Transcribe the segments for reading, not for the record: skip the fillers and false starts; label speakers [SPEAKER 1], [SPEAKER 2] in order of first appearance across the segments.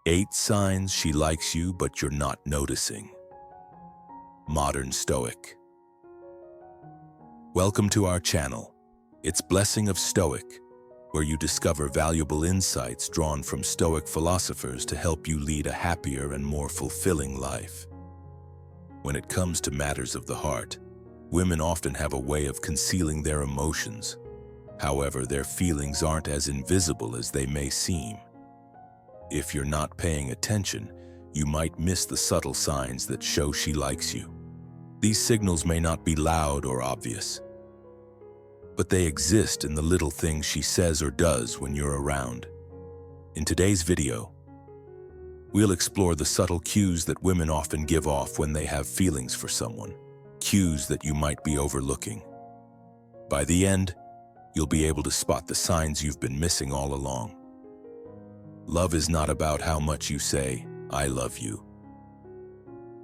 [SPEAKER 1] 8 signs she likes you but you're not noticing. Modern Stoic. Welcome to our channel. It's Blessing of Stoic, where you discover valuable insights drawn from Stoic philosophers to help you lead a happier and more fulfilling life. When it comes to matters of the heart, women often have a way of concealing their emotions. However, their feelings aren't as invisible as they may seem. If you're not paying attention, you might miss the subtle signs that show she likes you. These signals may not be loud or obvious, but they exist in the little things she says or does when you're around. In today's video, we'll explore the subtle cues that women often give off when they have feelings for someone, cues that you might be overlooking. By the end, you'll be able to spot the signs you've been missing all along. Love is not about how much you say, "I love you,"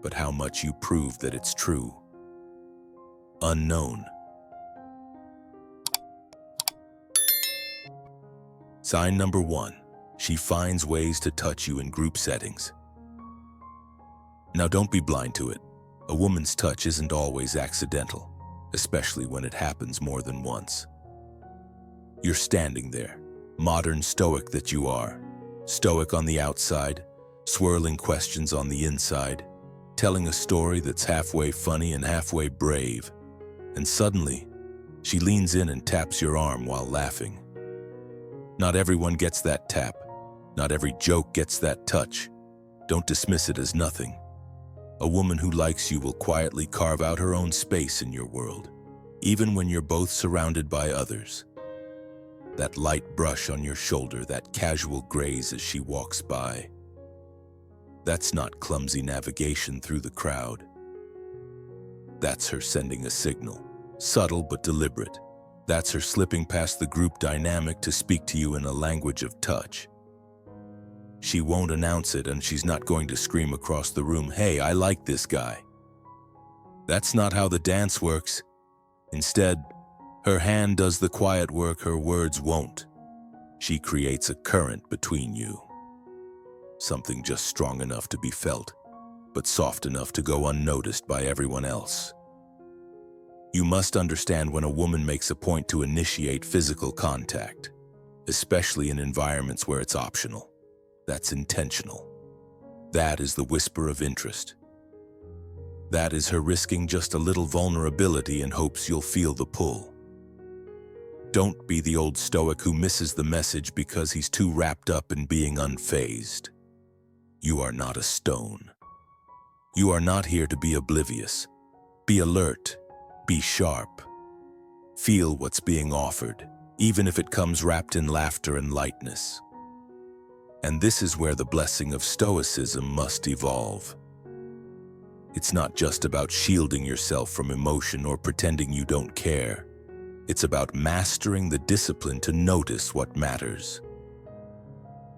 [SPEAKER 1] but how much you prove that it's true. Unknown. Sign number 1. She finds ways to touch you in group settings. Now don't be blind to it. A woman's touch isn't always accidental, especially when it happens more than once. You're standing there, modern stoic that you are, stoic on the outside, swirling questions on the inside, telling a story that's halfway funny and halfway brave, and suddenly, she leans in and taps your arm while laughing. Not everyone gets that tap. Not every joke gets that touch. Don't dismiss it as nothing. A woman who likes you will quietly carve out her own space in your world, even when you're both surrounded by others. That light brush on your shoulder, that casual graze as she walks by. That's not clumsy navigation through the crowd. That's her sending a signal, subtle but deliberate. That's her slipping past the group dynamic to speak to you in a language of touch. She won't announce it, and she's not going to scream across the room, "Hey, I like this guy." That's not how the dance works. Instead, her hand does the quiet work, her words won't. She creates a current between you. Something just strong enough to be felt, but soft enough to go unnoticed by everyone else. You must understand when a woman makes a point to initiate physical contact, especially in environments where it's optional. That's intentional. That is the whisper of interest. That is her risking just a little vulnerability in hopes you'll feel the pull. Don't be the old stoic who misses the message because he's too wrapped up in being unfazed. You are not a stone. You are not here to be oblivious. Be alert. Be sharp. Feel what's being offered, even if it comes wrapped in laughter and lightness. And this is where the blessing of Stoicism must evolve. It's not just about shielding yourself from emotion or pretending you don't care. It's about mastering the discipline to notice what matters,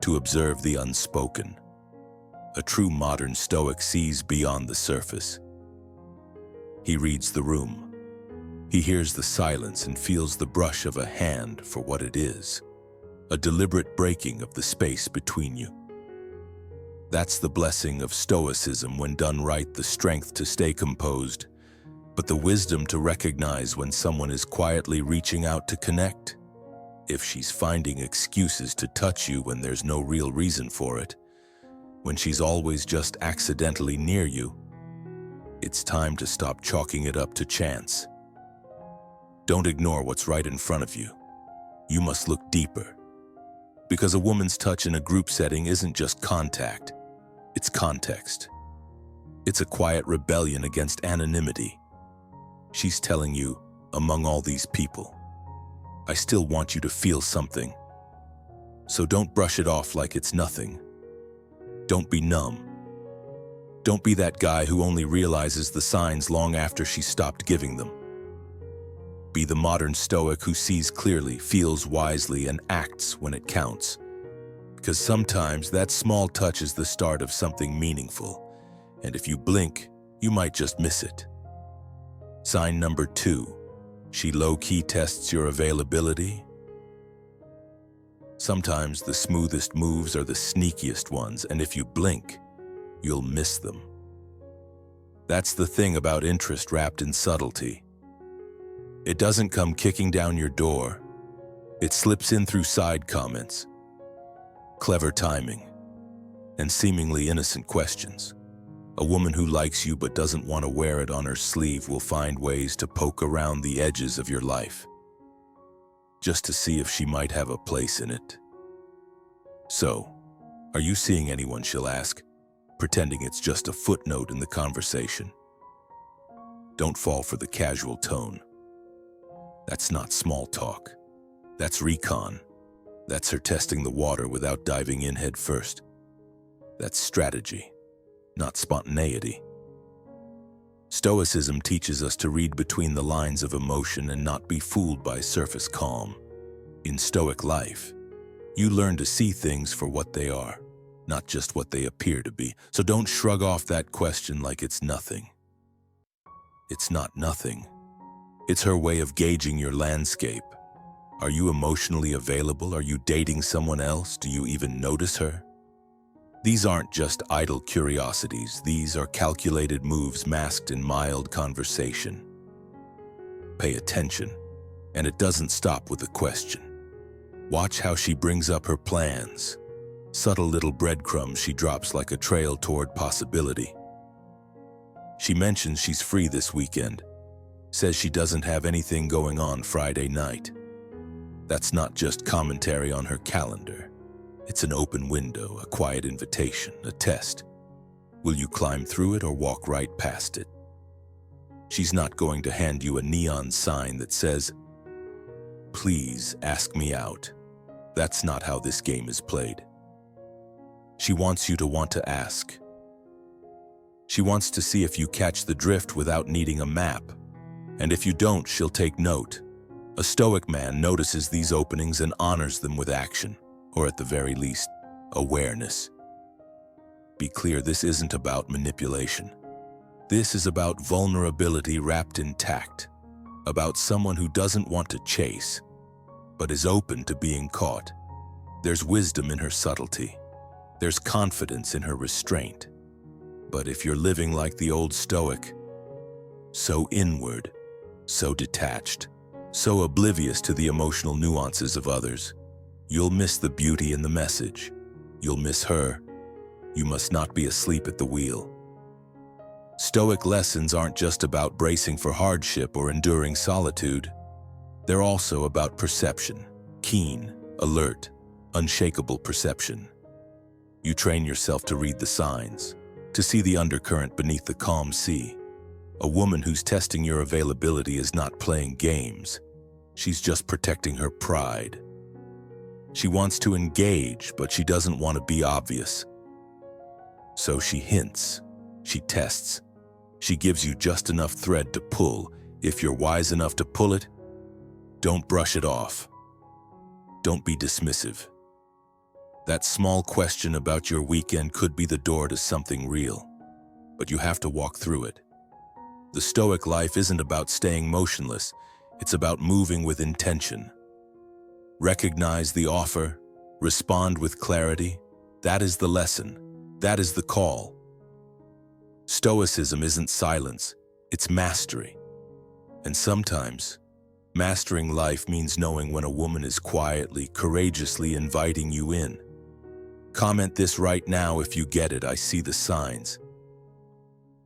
[SPEAKER 1] to observe the unspoken. A true modern Stoic sees beyond the surface. He reads the room. He hears the silence and feels the brush of a hand for what it is, a deliberate breaking of the space between you. That's the blessing of Stoicism when done right, the strength to stay composed, but the wisdom to recognize when someone is quietly reaching out to connect. If she's finding excuses to touch you when there's no real reason for it, when she's always just accidentally near you, it's time to stop chalking it up to chance. Don't ignore what's right in front of you. You must look deeper. Because a woman's touch in a group setting isn't just contact, it's context. It's a quiet rebellion against anonymity. She's telling you, among all these people, I still want you to feel something. So don't brush it off like it's nothing. Don't be numb. Don't be that guy who only realizes the signs long after she stopped giving them. Be the modern stoic who sees clearly, feels wisely, and acts when it counts. Because sometimes that small touch is the start of something meaningful, and if you blink, you might just miss it. Sign number 2, she low-key tests your availability. Sometimes the smoothest moves are the sneakiest ones, and if you blink, you'll miss them. That's the thing about interest wrapped in subtlety. It doesn't come kicking down your door. It slips in through side comments, clever timing, and seemingly innocent questions. A woman who likes you but doesn't want to wear it on her sleeve will find ways to poke around the edges of your life, just to see if she might have a place in it. So, are you seeing anyone, she'll ask, pretending it's just a footnote in the conversation? Don't fall for the casual tone. That's not small talk. That's recon. That's her testing the water without diving in head first. That's strategy, not spontaneity. Stoicism teaches us to read between the lines of emotion and not be fooled by surface calm. In Stoic life, you learn to see things for what they are, not just what they appear to be. So don't shrug off that question like it's nothing. It's not nothing. It's her way of gauging your landscape. Are you emotionally available? Are you dating someone else? Do you even notice her? These aren't just idle curiosities. These are calculated moves masked in mild conversation. Pay attention, and it doesn't stop with a question. Watch how she brings up her plans. Subtle little breadcrumbs she drops like a trail toward possibility. She mentions she's free this weekend, says she doesn't have anything going on Friday night. That's not just commentary on her calendar. It's an open window, a quiet invitation, a test. Will you climb through it or walk right past it? She's not going to hand you a neon sign that says, "Please ask me out." That's not how this game is played. She wants you to want to ask. She wants to see if you catch the drift without needing a map. And if you don't, she'll take note. A Stoic man notices these openings and honors them with action, or at the very least, awareness. Be clear, this isn't about manipulation. This is about vulnerability wrapped in tact, about someone who doesn't want to chase, but is open to being caught. There's wisdom in her subtlety. There's confidence in her restraint. But if you're living like the old Stoic, so inward, so detached, so oblivious to the emotional nuances of others, you'll miss the beauty in the message. You'll miss her. You must not be asleep at the wheel. Stoic lessons aren't just about bracing for hardship or enduring solitude. They're also about perception, keen, alert, unshakable perception. You train yourself to read the signs, to see the undercurrent beneath the calm sea. A woman who's testing your availability is not playing games. She's just protecting her pride. She wants to engage, but she doesn't want to be obvious. So she hints, she tests, she gives you just enough thread to pull. If you're wise enough to pull it, don't brush it off. Don't be dismissive. That small question about your weekend could be the door to something real, but you have to walk through it. The Stoic life isn't about staying motionless, it's about moving with intention. Recognize the offer, respond with clarity. That is the lesson. That is the call. Stoicism isn't silence, it's mastery. And sometimes, mastering life means knowing when a woman is quietly, courageously inviting you in. Comment this right now if you get it. I see the signs.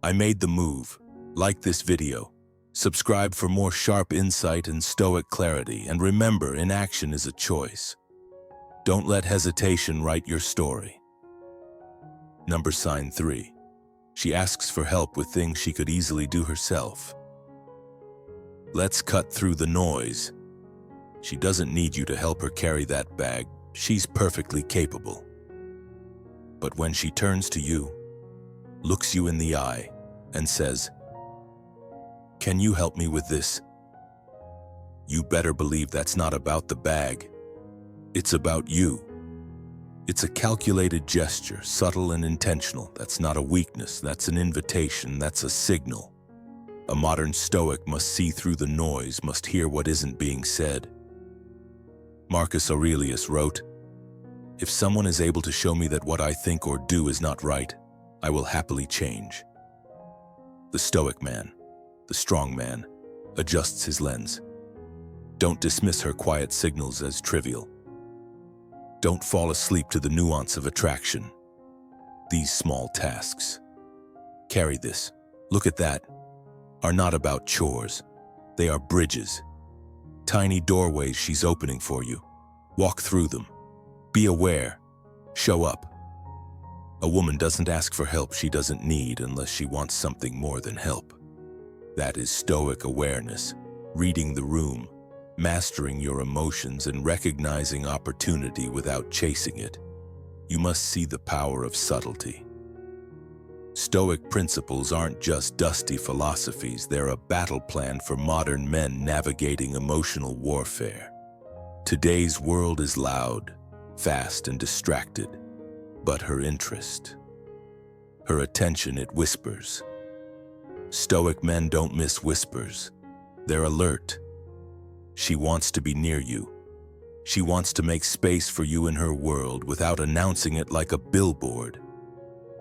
[SPEAKER 1] I made the move. Like this video. Subscribe for more sharp insight and Stoic clarity. And remember, inaction is a choice. Don't let hesitation write your story. Number sign 3. She asks for help with things she could easily do herself. Let's cut through the noise. She doesn't need you to help her carry that bag. She's perfectly capable. But when she turns to you, looks you in the eye, and says, "Can you help me with this?" You better believe that's not about the bag. It's about you. It's a calculated gesture, subtle and intentional. That's not a weakness, that's an invitation, that's a signal. A modern Stoic must see through the noise, must hear what isn't being said. Marcus Aurelius wrote, If someone is able to show me that what I think or do is not right, I will happily change. The Stoic man, the strong man, adjusts his lens. Don't dismiss her quiet signals as trivial. Don't fall asleep to the nuance of attraction. These small tasks, carry this, look at that, are not about chores. They are bridges. Tiny doorways she's opening for you. Walk through them. Be aware. Show up. A woman doesn't ask for help she doesn't need unless she wants something more than help. That is Stoic awareness, reading the room, mastering your emotions and recognizing opportunity without chasing it. You must see the power of subtlety. Stoic principles aren't just dusty philosophies, they're a battle plan for modern men navigating emotional warfare. Today's world is loud, fast, and distracted, but her interest, her attention, it whispers. Stoic men don't miss whispers. They're alert. She wants to be near you. She wants to make space for you in her world without announcing it like a billboard.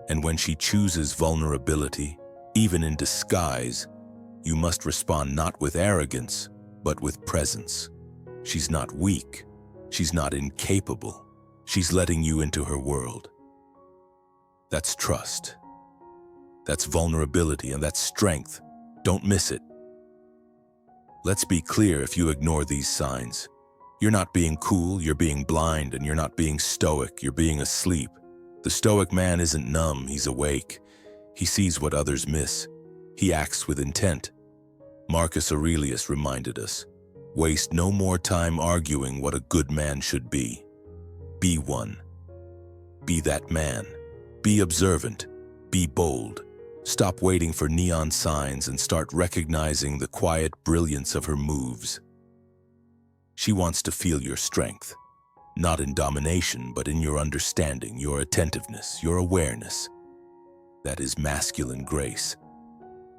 [SPEAKER 1] And when she chooses vulnerability, even in disguise, you must respond not with arrogance, but with presence. She's not weak. She's not incapable. She's letting you into her world. That's trust. That's vulnerability, and that's strength. Don't miss it. Let's be clear, if you ignore these signs, you're not being cool, you're being blind, and you're not being stoic, you're being asleep. The Stoic man isn't numb, he's awake. He sees what others miss. He acts with intent. Marcus Aurelius reminded us, waste no more time arguing what a good man should be. Be one. Be that man. Be observant. Be bold. Stop waiting for neon signs and start recognizing the quiet brilliance of her moves. She wants to feel your strength. Not in domination, but in your understanding, your attentiveness, your awareness. That is masculine grace.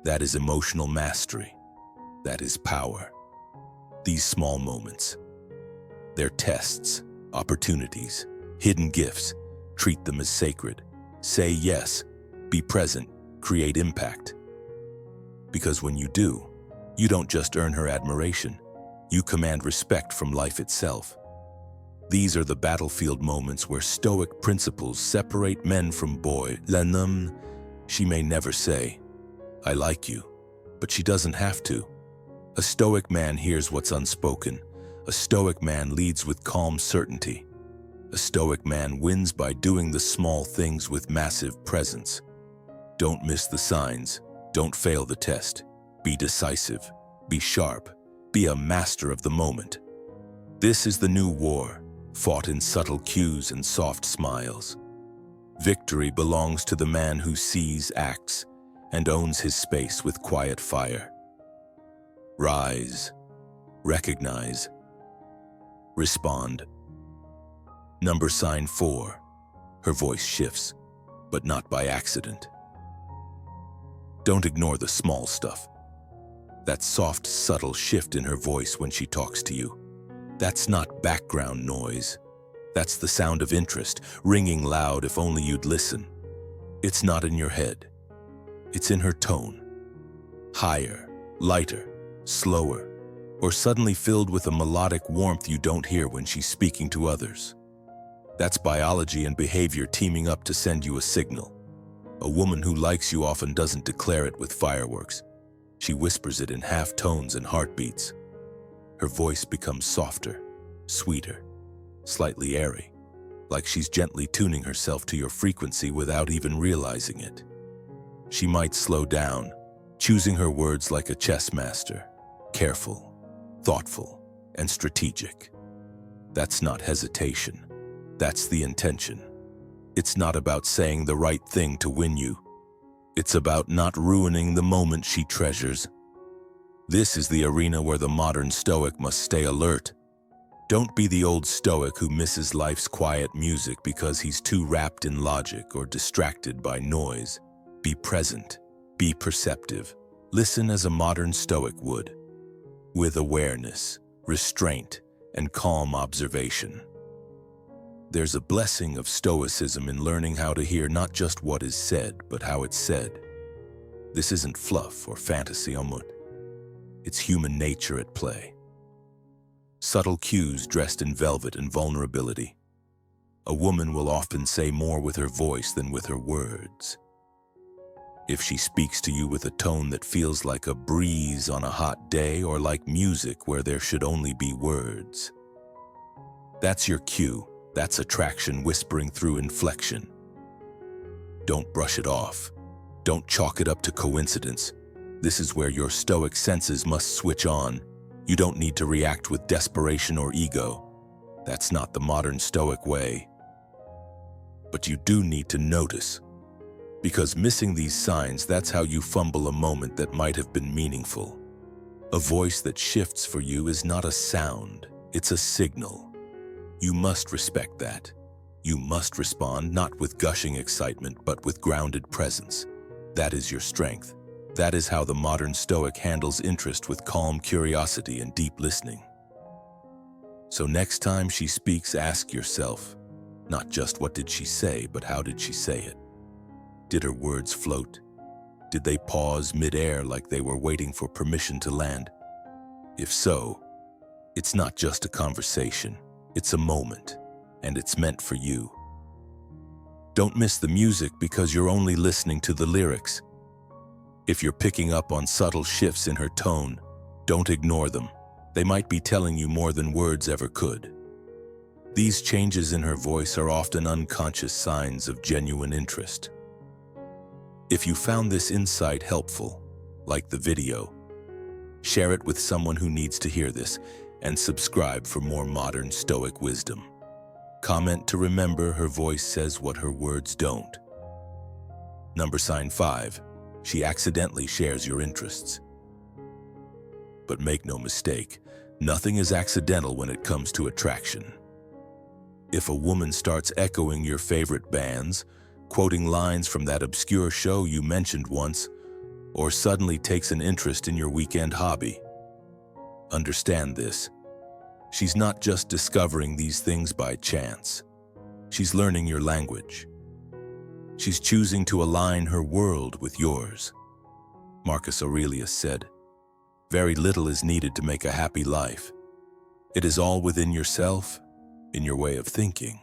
[SPEAKER 1] That is emotional mastery. That is power. These small moments, they're tests, opportunities, hidden gifts. Treat them as sacred. Say yes, be present, create impact. Because when you do, you don't just earn her admiration, you command respect from life itself. These are the battlefield moments where Stoic principles separate men from boys. She may never say, "I like you," but she doesn't have to. A Stoic man hears what's unspoken. A Stoic man leads with calm certainty. A Stoic man wins by doing the small things with massive presence. Don't miss the signs. Don't fail the test. Be decisive. Be sharp. Be a master of the moment. This is the new war, fought in subtle cues and soft smiles. Victory belongs to the man who sees, acts, and owns his space with quiet fire. Rise. Recognize. Respond. Number sign 4. Her voice shifts, but not by accident. Don't ignore the small stuff. That soft, subtle shift in her voice when she talks to you. That's not background noise. That's the sound of interest, ringing loud if only you'd listen. It's not in your head. It's in her tone. Higher, lighter, slower, or suddenly filled with a melodic warmth you don't hear when she's speaking to others. That's biology and behavior teaming up to send you a signal. A woman who likes you often doesn't declare it with fireworks. She whispers it in half tones and heartbeats. Her voice becomes softer, sweeter, slightly airy, like she's gently tuning herself to your frequency without even realizing it. She might slow down, choosing her words like a chess master, careful, thoughtful, and strategic. That's not hesitation. That's the intention. It's not about saying the right thing to win you. It's about not ruining the moment she treasures. This is the arena where the modern Stoic must stay alert. Don't be the old Stoic who misses life's quiet music because he's too wrapped in logic or distracted by noise. Be present. Be perceptive. Listen as a modern Stoic would, with awareness, restraint, and calm observation. There's a blessing of Stoicism in learning how to hear not just what is said, but how it's said. This isn't fluff or fantasy almut. It's human nature at play. Subtle cues dressed in velvet and vulnerability. A woman will often say more with her voice than with her words. If she speaks to you with a tone that feels like a breeze on a hot day or like music where there should only be words, that's your cue. That's attraction whispering through inflection. Don't brush it off. Don't chalk it up to coincidence. This is where your Stoic senses must switch on. You don't need to react with desperation or ego. That's not the modern Stoic way. But you do need to notice. Because missing these signs, that's how you fumble a moment that might have been meaningful. A voice that shifts for you is not a sound, it's a signal. You must respect that. You must respond not with gushing excitement, but with grounded presence. That is your strength. That is how the modern Stoic handles interest with calm curiosity and deep listening. So next time she speaks, ask yourself, not just what did she say, but how did she say it? Did her words float? Did they pause mid-air like they were waiting for permission to land? If so, it's not just a conversation. It's a moment, and it's meant for you. Don't miss the music because you're only listening to the lyrics. If you're picking up on subtle shifts in her tone, don't ignore them. They might be telling you more than words ever could. These changes in her voice are often unconscious signs of genuine interest. If you found this insight helpful, like the video, share it with someone who needs to hear this, and subscribe for more modern Stoic wisdom. Comment to remember her voice says what her words don't. Number sign 5, she accidentally shares your interests. But make no mistake, nothing is accidental when it comes to attraction. If a woman starts echoing your favorite bands, quoting lines from that obscure show you mentioned once, or suddenly takes an interest in your weekend hobby, understand this. She's not just discovering these things by chance. She's learning your language. She's choosing to align her world with yours. Marcus Aurelius said, "Very little is needed to make a happy life. It is all within yourself, in your way of thinking."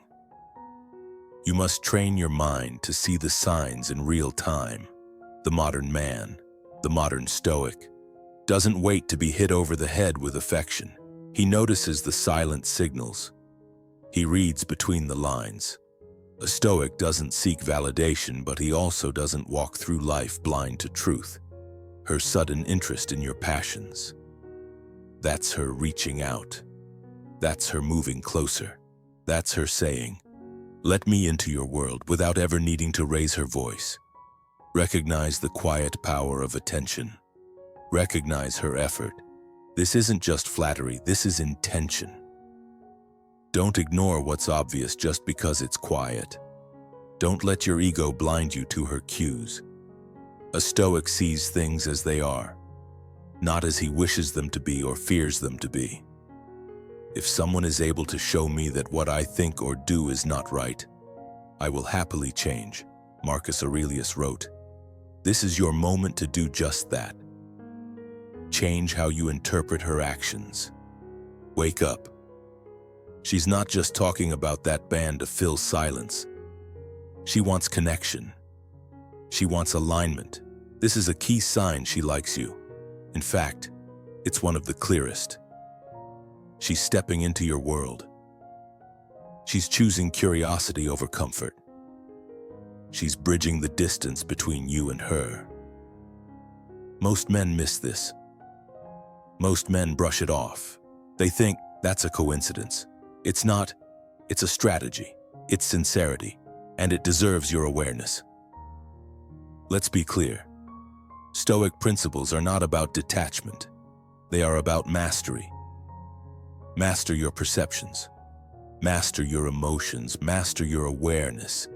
[SPEAKER 1] You must train your mind to see the signs in real time. The modern man, the modern Stoic, doesn't wait to be hit over the head with affection. He notices the silent signals. He reads between the lines. A Stoic doesn't seek validation, but he also doesn't walk through life blind to truth. Her sudden interest in your passions. That's her reaching out. That's her moving closer. That's her saying, "Let me into your world," without ever needing to raise her voice. Recognize the quiet power of attention. Recognize her effort. This isn't just flattery, this is intention. Don't ignore what's obvious just because it's quiet. Don't let your ego blind you to her cues. A Stoic sees things as they are, not as he wishes them to be or fears them to be. If someone is able to show me that what I think or do is not right, I will happily change, Marcus Aurelius wrote. This is your moment to do just that. Change how you interpret her actions. Wake up. She's not just talking about that band to fill silence. She wants connection. She wants alignment. This is a key sign she likes you. In fact, it's one of the clearest. She's stepping into your world. She's choosing curiosity over comfort. She's bridging the distance between you and her. Most men miss this. Most men brush it off. They think that's a coincidence. It's not. It's a strategy. It's sincerity. And it deserves your awareness. Let's be clear. Stoic principles are not about detachment. They are about mastery. Master your perceptions. Master your emotions. Master your awareness.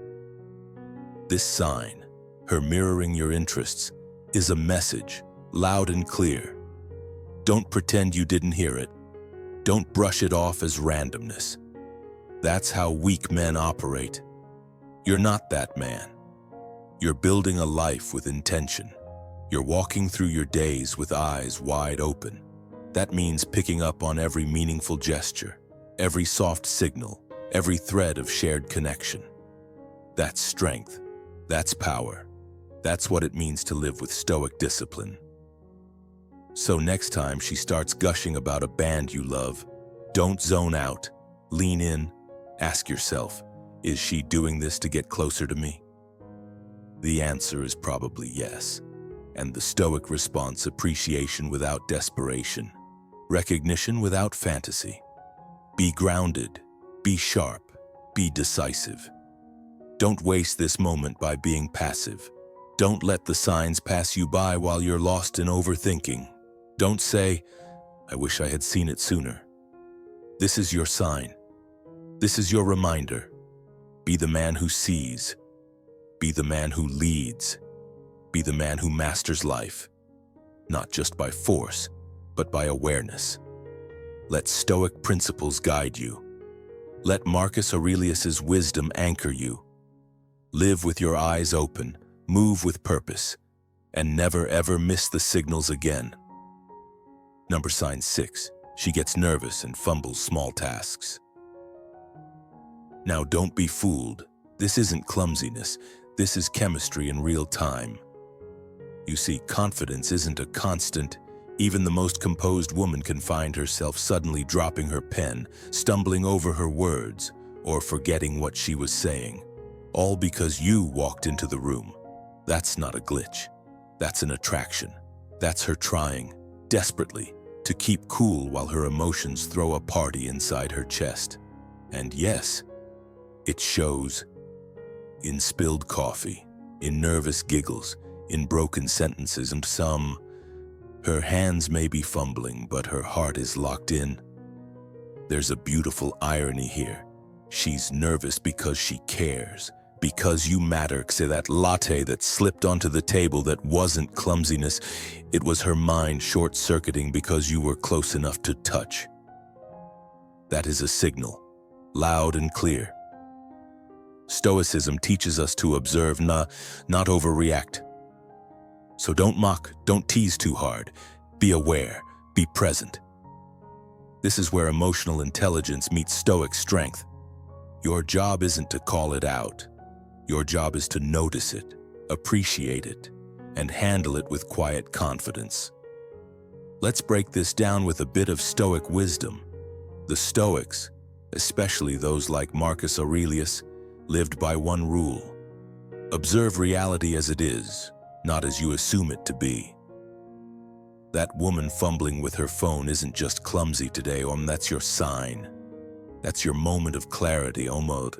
[SPEAKER 1] This sign, her mirroring your interests, is a message, loud and clear. Don't pretend you didn't hear it. Don't brush it off as randomness. That's how weak men operate. You're not that man. You're building a life with intention. You're walking through your days with eyes wide open. That means picking up on every meaningful gesture, every soft signal, every thread of shared connection. That's strength. That's power. That's what it means to live with Stoic discipline. So next time she starts gushing about a band you love, don't zone out. Lean in. Ask yourself, is she doing this to get closer to me? The answer is probably yes. And the Stoic response: appreciation without desperation, recognition without fantasy. Be grounded, be sharp, be decisive. Don't waste this moment by being passive. Don't let the signs pass you by while you're lost in overthinking. Don't say, "I wish I had seen it sooner." This is your sign. This is your reminder. Be the man who sees. Be the man who leads. Be the man who masters life, not just by force, but by awareness. Let Stoic principles guide you. Let Marcus Aurelius's wisdom anchor you. Live with your eyes open, move with purpose, and never ever miss the signals again. Number sign 6. She gets nervous and fumbles small tasks. Now don't be fooled. This isn't clumsiness. This is chemistry in real time. You see, confidence isn't a constant. Even the most composed woman can find herself suddenly dropping her pen, stumbling over her words, or forgetting what she was saying. All because you walked into the room. That's not a glitch. That's an attraction. That's her trying, desperately, to keep cool while her emotions throw a party inside her chest. And yes, it shows. In spilled coffee, in nervous giggles, in broken sentences, and some. Her hands may be fumbling, but her heart is locked in. There's a beautiful irony here. She's nervous because she cares, because you matter. Say that latte that slipped onto the table, that wasn't clumsiness. It was her mind short-circuiting because you were close enough to touch. That is a signal, loud and clear. Stoicism teaches us to observe, not overreact. So don't mock, don't tease too hard. Be aware, be present. This is where emotional intelligence meets Stoic strength. Your job isn't to call it out. Your job is to notice it, appreciate it, and handle it with quiet confidence. Let's break this down with a bit of Stoic wisdom. The Stoics, especially those like Marcus Aurelius, lived by one rule: observe reality as it is, not as you assume it to be. That woman fumbling with her phone isn't just clumsy today, that's your sign. That's your moment of clarity, almost.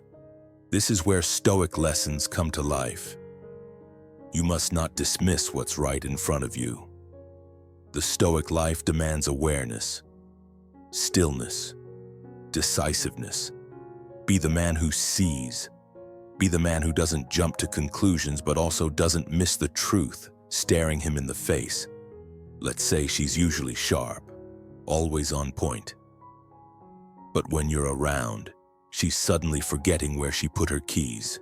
[SPEAKER 1] This is where Stoic lessons come to life. You must not dismiss what's right in front of you. The Stoic life demands awareness, stillness, decisiveness. Be the man who sees. Be the man who doesn't jump to conclusions but also doesn't miss the truth staring him in the face. Let's say she's usually sharp, always on point. But when you're around, she's suddenly forgetting where she put her keys.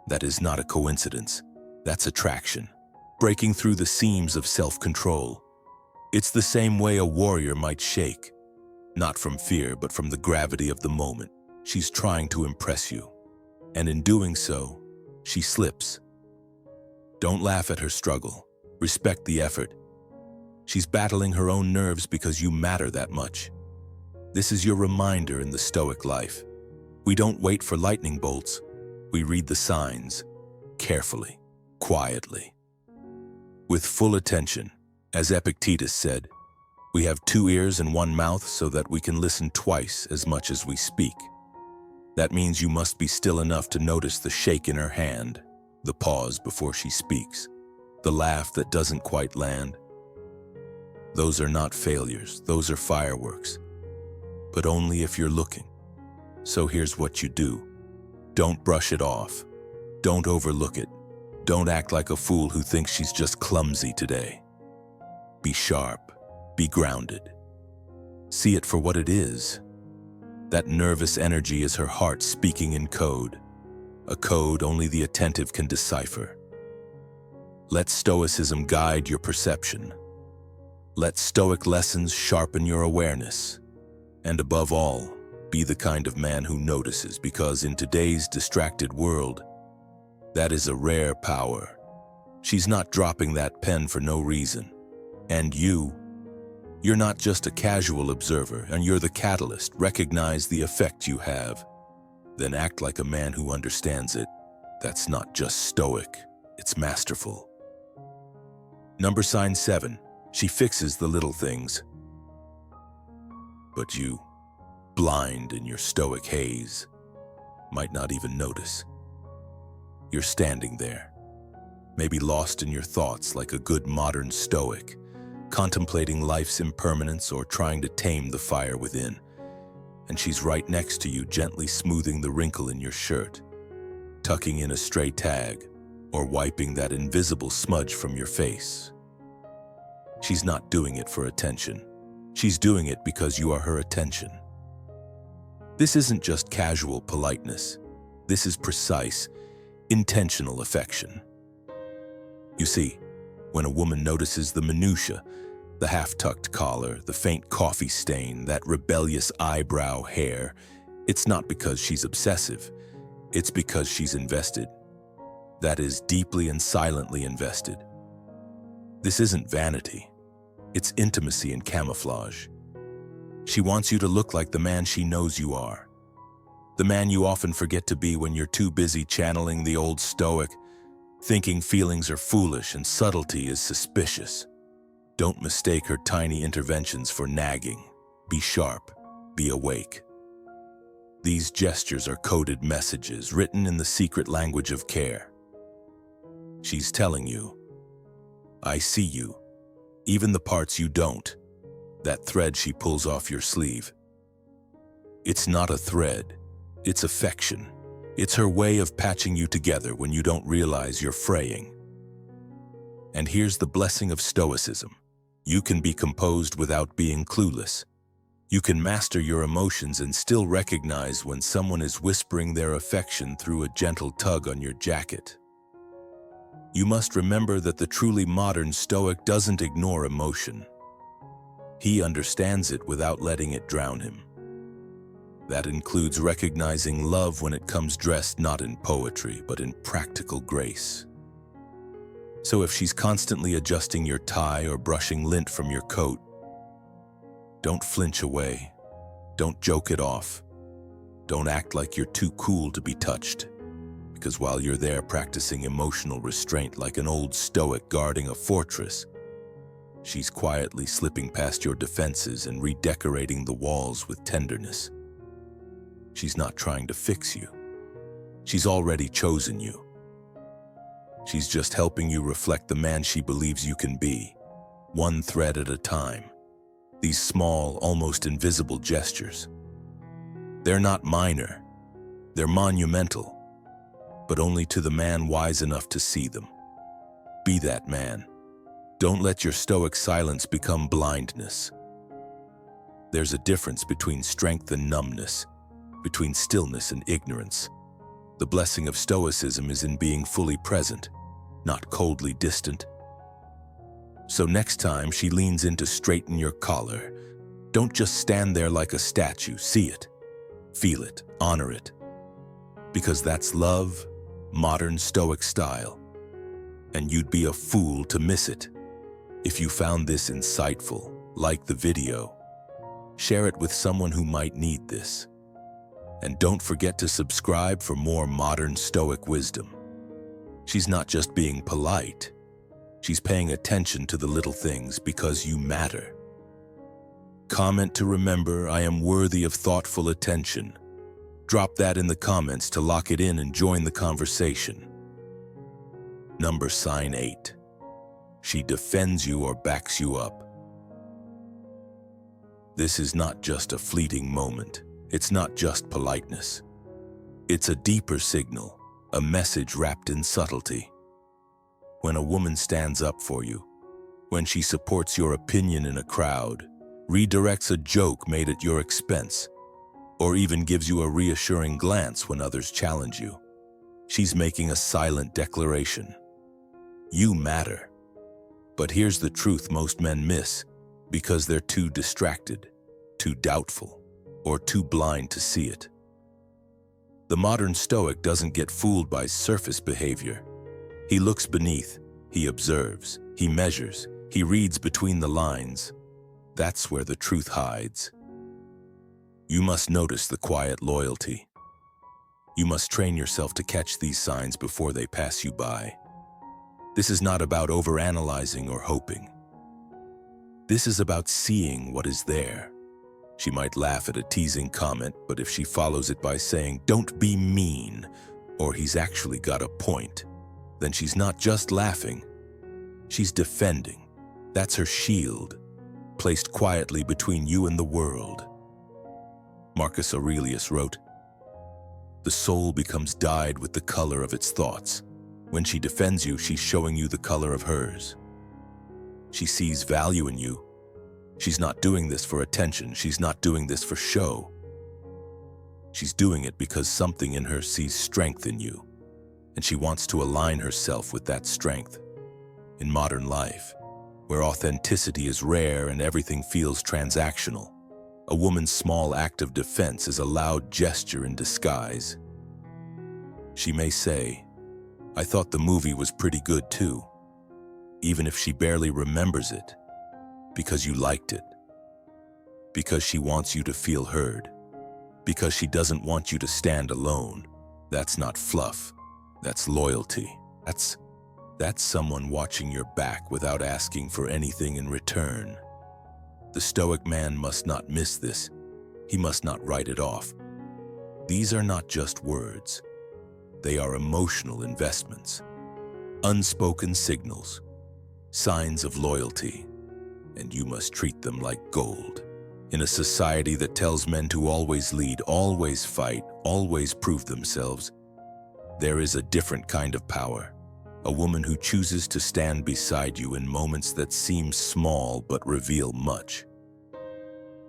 [SPEAKER 1] That is not a coincidence. That's attraction, breaking through the seams of self-control. It's the same way a warrior might shake, not from fear but from the gravity of the moment. She's trying to impress you. And in doing so, she slips. Don't laugh at her struggle. Respect the effort. She's battling her own nerves because you matter that much. This is your reminder in the Stoic life. We don't wait for lightning bolts. We read the signs, carefully, quietly. With full attention, as Epictetus said, we have 2 ears and 1 mouth so that we can listen twice as much as we speak. That means you must be still enough to notice the shake in her hand, the pause before she speaks, the laugh that doesn't quite land. Those are not failures, those are fireworks. But only if you're looking. So here's what you do. Don't brush it off. Don't overlook it. Don't act like a fool who thinks she's just clumsy today. Be sharp. Be grounded. See it for what it is. That nervous energy is her heart speaking in code, a code only the attentive can decipher. Let Stoicism guide your perception. Let Stoic lessons sharpen your awareness. And above all, be the kind of man who notices, because in today's distracted world, that is a rare power. She's not dropping that pen for no reason. And you're not just a casual observer, and you're the catalyst. Recognize the effect you have, then act like a man who understands it. That's not just stoic, it's masterful. Number sign 7, she fixes the little things. But you, blind in your stoic haze, might not even notice. You're standing there, maybe lost in your thoughts like a good modern stoic, contemplating life's impermanence or trying to tame the fire within. And she's right next to you, gently smoothing the wrinkle in your shirt, tucking in a stray tag, or wiping that invisible smudge from your face. She's not doing it for attention. She's doing it because you are her attention. This isn't just casual politeness. This is precise, intentional affection. You see, when a woman notices the minutiae, the half-tucked collar, the faint coffee stain, that rebellious eyebrow hair, it's not because she's obsessive. It's because she's invested. That is, deeply and silently invested. This isn't vanity. It's intimacy and camouflage. She wants you to look like the man she knows you are. The man you often forget to be when you're too busy channeling the old stoic, thinking feelings are foolish and subtlety is suspicious. Don't mistake her tiny interventions for nagging. Be sharp. Be awake. These gestures are coded messages written in the secret language of care. She's telling you, I see you, even the parts you don't. That thread she pulls off your sleeve. It's not a thread, it's affection. It's her way of patching you together when you don't realize you're fraying. And here's the blessing of Stoicism. You can be composed without being clueless. You can master your emotions and still recognize when someone is whispering their affection through a gentle tug on your jacket. You must remember that the truly modern Stoic doesn't ignore emotion. He understands it without letting it drown him. That includes recognizing love when it comes dressed not in poetry, but in practical grace. So if she's constantly adjusting your tie or brushing lint from your coat, don't flinch away. Don't joke it off. Don't act like you're too cool to be touched. Because while you're there practicing emotional restraint like an old stoic guarding a fortress, she's quietly slipping past your defenses and redecorating the walls with tenderness. She's not trying to fix you. She's already chosen you. She's just helping you reflect the man she believes you can be, one thread at a time. These small, almost invisible gestures. They're not minor. They're monumental, but only to the man wise enough to see them. Be that man. Don't let your stoic silence become blindness. There's a difference between strength and numbness, between stillness and ignorance. The blessing of Stoicism is in being fully present, not coldly distant. So next time she leans in to straighten your collar, don't just stand there like a statue. See it, feel it, honor it. Because that's love, modern Stoic style. And you'd be a fool to miss it. If you found this insightful, like the video. Share it with someone who might need this. And don't forget to subscribe for more modern Stoic wisdom. She's not just being polite. She's paying attention to the little things because you matter. Comment to remember I am worthy of thoughtful attention. Drop that in the comments to lock it in and join the conversation. Number sign 8. She defends you or backs you up. This is not just a fleeting moment. It's not just politeness. It's a deeper signal, a message wrapped in subtlety. When a woman stands up for you, when she supports your opinion in a crowd, redirects a joke made at your expense, or even gives you a reassuring glance when others challenge you. She's making a silent declaration. You matter. But here's the truth most men miss, because they're too distracted, too doubtful, or too blind to see it. The modern Stoic doesn't get fooled by surface behavior. He looks beneath, he observes, he measures, he reads between the lines. That's where the truth hides. You must notice the quiet loyalty. You must train yourself to catch these signs before they pass you by. This is not about overanalyzing or hoping. This is about seeing what is there. She might laugh at a teasing comment, but if she follows it by saying, "Don't be mean," or "He's actually got a point," then she's not just laughing. She's defending. That's her shield, placed quietly between you and the world. Marcus Aurelius wrote, "The soul becomes dyed with the color of its thoughts. When she defends you, she's showing you the color of hers. She sees value in you. She's not doing this for attention. She's not doing this for show. She's doing it because something in her sees strength in you, and she wants to align herself with that strength. In modern life, where authenticity is rare and everything feels transactional, a woman's small act of defense is a loud gesture in disguise. She may say, "I thought the movie was pretty good too," even if she barely remembers it, because you liked it, because she wants you to feel heard, because she doesn't want you to stand alone. That's not fluff. That's loyalty. That's someone watching your back without asking for anything in return. The Stoic man must not miss this. He must not write it off. These are not just words. They are emotional investments, unspoken signals, signs of loyalty, and you must treat them like gold. In a society that tells men to always lead, always fight, always prove themselves, there is a different kind of power. A woman who chooses to stand beside you in moments that seem small but reveal much.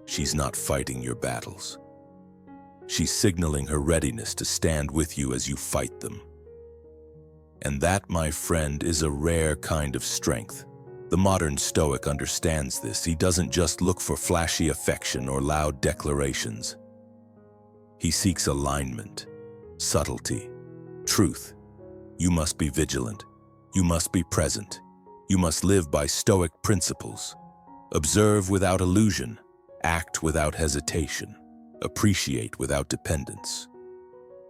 [SPEAKER 1] She's not fighting your battles. She's signaling her readiness to stand with you as you fight them. And that, my friend, is a rare kind of strength. The modern Stoic understands this. He doesn't just look for flashy affection or loud declarations. He seeks alignment, subtlety, truth. You must be vigilant. You must be present. You must live by Stoic principles. Observe without illusion. Act without hesitation. Appreciate without dependence.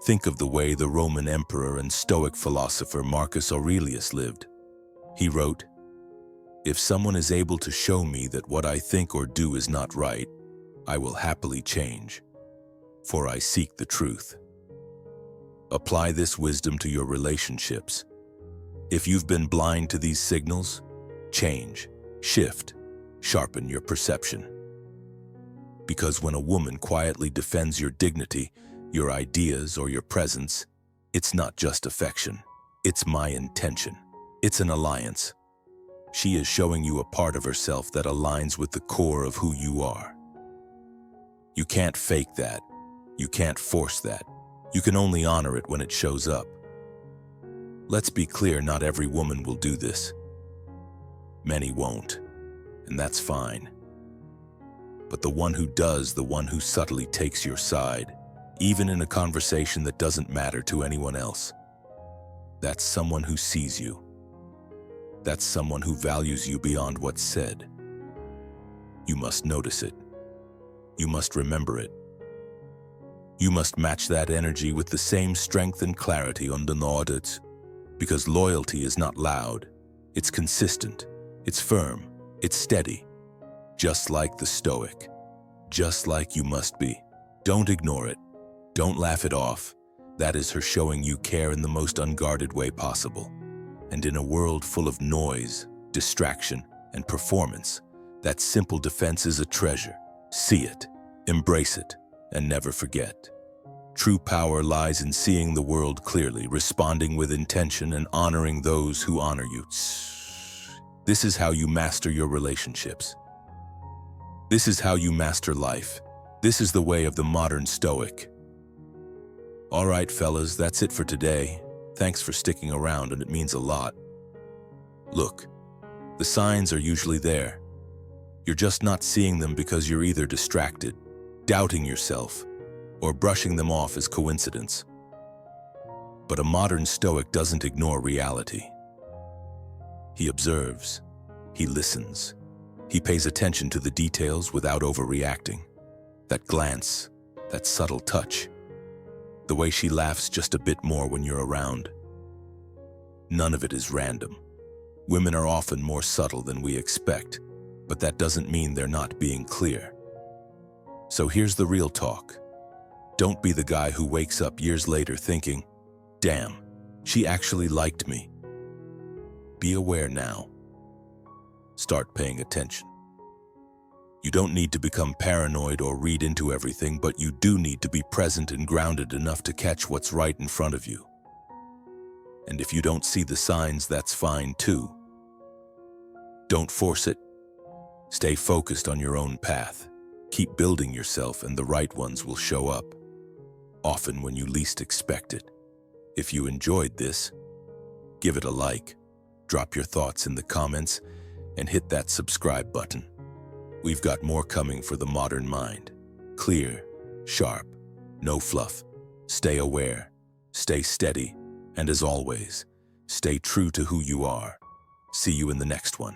[SPEAKER 1] Think of the way the Roman emperor and Stoic philosopher Marcus Aurelius lived. He wrote, "If someone is able to show me that what I think or do is not right, I will happily change, for I seek the truth." Apply this wisdom to your relationships. If you've been blind to these signals, change, shift, sharpen your perception. Because when a woman quietly defends your dignity, your ideas, or your presence, it's not just affection. It's my intention. It's an alliance. She is showing you a part of herself that aligns with the core of who you are. You can't fake that. You can't force that. You can only honor it when it shows up. Let's be clear, not every woman will do this. Many won't, and that's fine. But the one who does, the one who subtly takes your side, even in a conversation that doesn't matter to anyone else, that's someone who sees you. That's someone who values you beyond what's said. You must notice it. You must remember it. You must match that energy with the same strength and clarity underneath, because loyalty is not loud. It's consistent. It's firm. It's steady. Just like the Stoic. Just like you must be. Don't ignore it. Don't laugh it off. That is her showing you care in the most unguarded way possible. And in a world full of noise, distraction, and performance, that simple defense is a treasure. See it, embrace it, and never forget. True power lies in seeing the world clearly, responding with intention, and honoring those who honor you. This is how you master your relationships. This is how you master life. This is the way of the modern Stoic. All right, fellas, that's it for today. Thanks for sticking around, and it means a lot. Look, the signs are usually there. You're just not seeing them because you're either distracted, doubting yourself, or brushing them off as coincidence. But a modern Stoic doesn't ignore reality. He observes, he listens, he pays attention to the details without overreacting. That glance, that subtle touch, the way she laughs just a bit more when you're around. None of it is random. Women are often more subtle than we expect, but that doesn't mean they're not being clear. So here's the real talk. Don't be the guy who wakes up years later thinking, "Damn, she actually liked me." Be aware now. Start paying attention. You don't need to become paranoid or read into everything, but you do need to be present and grounded enough to catch what's right in front of you. And if you don't see the signs, that's fine too. Don't force it. Stay focused on your own path. Keep building yourself, and the right ones will show up, often when you least expect it. If you enjoyed this, give it a like, drop your thoughts in the comments, and hit that subscribe button. We've got more coming for the modern mind. Clear, sharp, no fluff. Stay aware, stay steady, and as always, stay true to who you are. See you in the next one.